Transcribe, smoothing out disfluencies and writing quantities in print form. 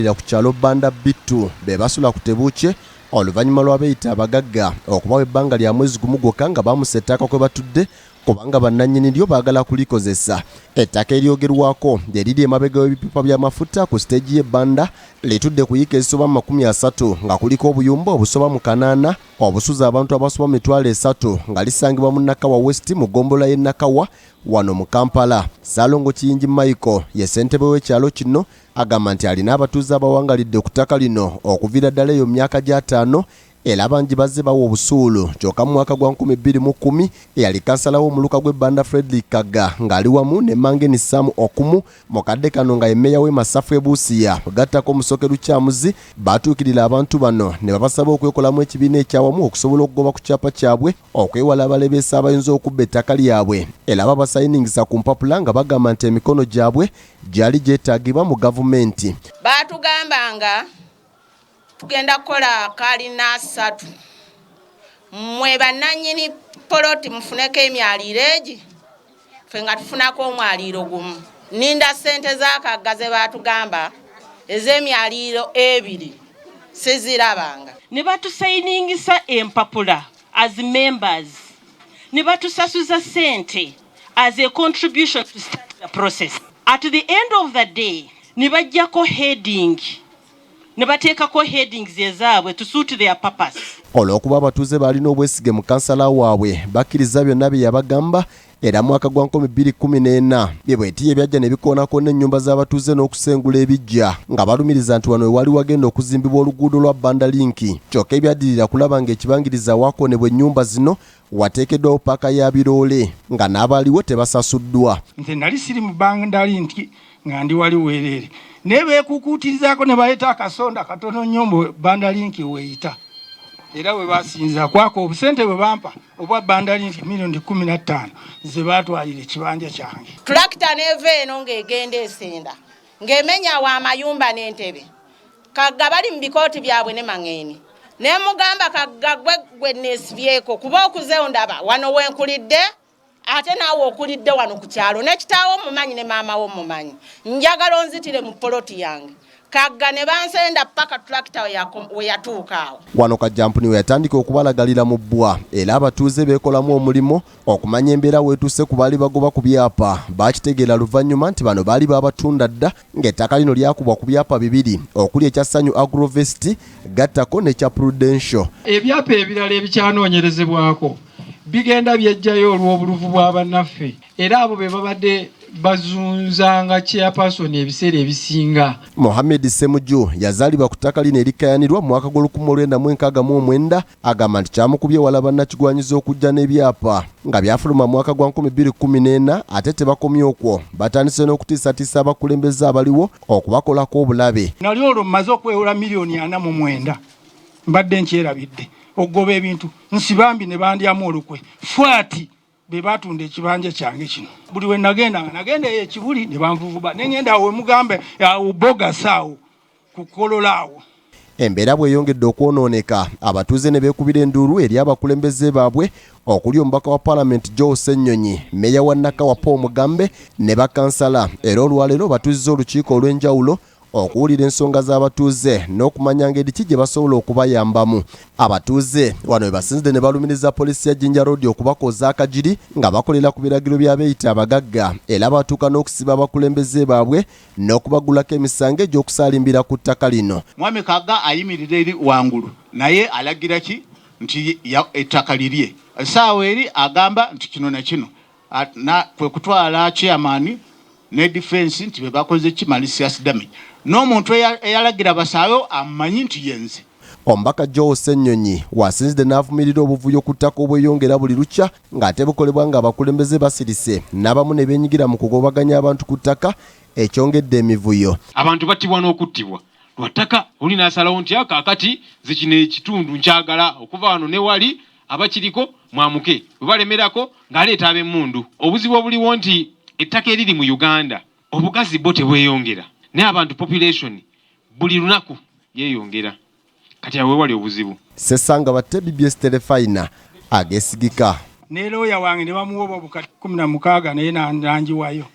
bagambira ku kyalo Banda bittu be basula ku Tebuuche oluvannyuma lw'abeeyita abagagga okubawa ebbanga lya mwezi gumu gwokka nga bamusa ettaka kwe batudde kubanga bannannyini lyo baagala kulikozesa. Ettaka eryogerwako eriri emabega w'ebipipa by'amafuta ku siteegi y'e Banda litudde kuyika ezisoba mu 30 nga kuliko obuyumba obusoba mu 8 obusuza abantu abasoba mu 3 nga lisangibwa mu Nakawa West mu ggombolola y'e Nakawa wano mu Kampala. Ssaalongo Kiyingi Michael ye ssentebe w'ekyalo kino agamba nti alina abatuuze abawangalidde ku ttaka lino okuviira ddala eyo myaka gya 5 era bangi bazze bawa obusuulu kyokka mu mwaka gwa 2010 eyali kansala w'omuluka gw'e Banda Frederick Kaga ng'ali wamu ne Mangeni Sam Okumu mu kadde kano nga emmeeya w'e Masafu Ebuusiya gattako Musoke Lukyamuzi batuukirira abantu bano ne babasaba okwekolamu ekibiina ekyawamu okusobola okugoba ku kyapa kyabwe okwewala abalebeesa abayinza okubba ettaka lyabwe era babasayiningisa ku mpapula nga bagamba nti emikono gyabwe gyali gyetaagibwa mu gavumenti. Baatugambanga tugenda kukola kalina 3 mwe bannannyini poloti mufuneko emyaliro egi ffe nga tufunako omwaliro gumu. Ninda ssente z'akagga ze baatugamba ez'emyaliro 2 sizirabanga. Ne batusayiningisa empapula as members ne batusasuza ssente as a contribution to start the process. At the end of the day ne bajjako heading ne bateekako headings ezaabwe to suit their purpose. Olw'okuba abatuuze balina obwesige mu kansala waabwe bakkiriza byonna bye yabagamba era mwaka gwa 2014 bye bwetiye ebyajja ne bikoonakona ennyumba z'abatuuze n'okusengula ebijja nga balumiriza nti wano wali wagenda okuzimbibwa oluguudo lwa Banda Link kyokka ebyaddirira kulaba ng'ekibangiriza waakoonebwa ennyumba zino wateekeddwawo paaka ya biroole nga n'abaliwo tebasasuddwa. Nze nali siri mu Banda Link nga ndi wali weerere ne beekukuutirizaako ne baleeta akasonda katono nnyo mu Banda Link weeyita era we basinza kwako obusente bwe bampa obwa Banda Link $15,000 ze baatwalira ekibanja kyange. Tulakita neeva eno ng'egenda esenda ng'emenya wa amayumba n'entebe Kagga bali mu bikooti byabwe ne Mangeni ne mugamba Kagga gwe neesibyeko kuba okuzeewo ndaba wano wenkulidde ate naawe okulidde wano ku kyalo ne kitaawo mumanyi ne maama wo mumanyi njagala onzitire mu poloti yange. Kagga ne bansenda paka tractor we yatuukaawo. Wano Kajjampuni we yatandika okubalagalira mu bbwa era abatuuze beekolamu omulimo okumanya embeera weetuuse ku baali bagoba ku byapa bakitegeera luvannyuma nti bano baali babatunda dda ng'ettaka lino lyakubwa ku byapa 2 okuli ekya Ssanyu Agrovest gattako n'ekya Prudential. Ebyapa ebirala ebikyanoonyerezebwako bigenda byejjayo olw'obuluvu bwa bannaffe era abo be babadde bazunzanga chairperson ebiseera ebisinga. Mohamed Semuju yazaalibwa ku ttaka lino erikayanirwa mu mwaka gw'1969 agamba nti kyamukubye wala bannakigwanyiza okujja n'ebyapa nga byafuluma mu mwaka gwa 2014 ate tebakomye okwo batandise n'okutiisatiisa abakulembeze abaliwo okubakolako obulabe. Nali olwo mmaze okwewola $409 mbadde nkyerabidde okugoba ebintu nsibambi ne bandyamu olukwe fwati be batunda ekibanja kyange kino. Buli we nagenda ekibuli ne banvuvuba nengenda awo mugambe uboga saawo kukololaawo. Embeera bweyongedde okwonooneka abatuuze ne beekubira enduulu eri abakulembeze baabwe okuli omubaka wa Parliament Joe Ssennyonyi, mmeeya wa Nakawa Paul Mugambe ne bakansala era olwaleero batuuzizza olukiiko olw'enjawulo okuwulira ensonga z'abatuuze n'okumanya ngeri ki gye basobola okubayambamu. Abatuuze wano we basinzidde ne balumiriza poliisi ya Jinja Road okubakoza akajiri nga bakolera ku biragiro by'abeeyita abagagga era batuuka n'okusiba abakulembeze baabwe n'okubagulako emisango egy'okusaalimbira ku ttaka lino. Mwami Kagga ayimirira eri wangulu naye alagira ki nti ettaka lirye. Essaawa eri agamba nti kino na kino kwe kutwala chairman ne defense nti be bakoze ki malicious damage. N'omuntu eyalagira basaawo amanyi nti yenze. Omubaka Joe Ssennyonyi wasinzidde n'avumirira obuvuyo ku ttaka obweyongera buli lukya ng'ate bukolebwa nga abakulembeze basirise n'abamu ne beenyigira mu kugobaganya abantu ku ttaka ekyongedde emivuyo. Abantu battibwa n'okuttibwa lwa ttaka oli n'asalawo nti kaakati zikino ekitundu nkyagala okuva wano ne wali abakiriko mwamuke bwe balemerako ng'aleeta ab'emmundu. Obuzibu obuliwo nti ettaka eriri mu Uganda obugazi bwo tebweyongera naye abantu population buli lunaku yeeyongera kati awe wali obuzibu. Sesanga batte BBS Telefina Ageesigika. Ne looya wange ne bamuwoba obukati 16 naye nanjiwayo.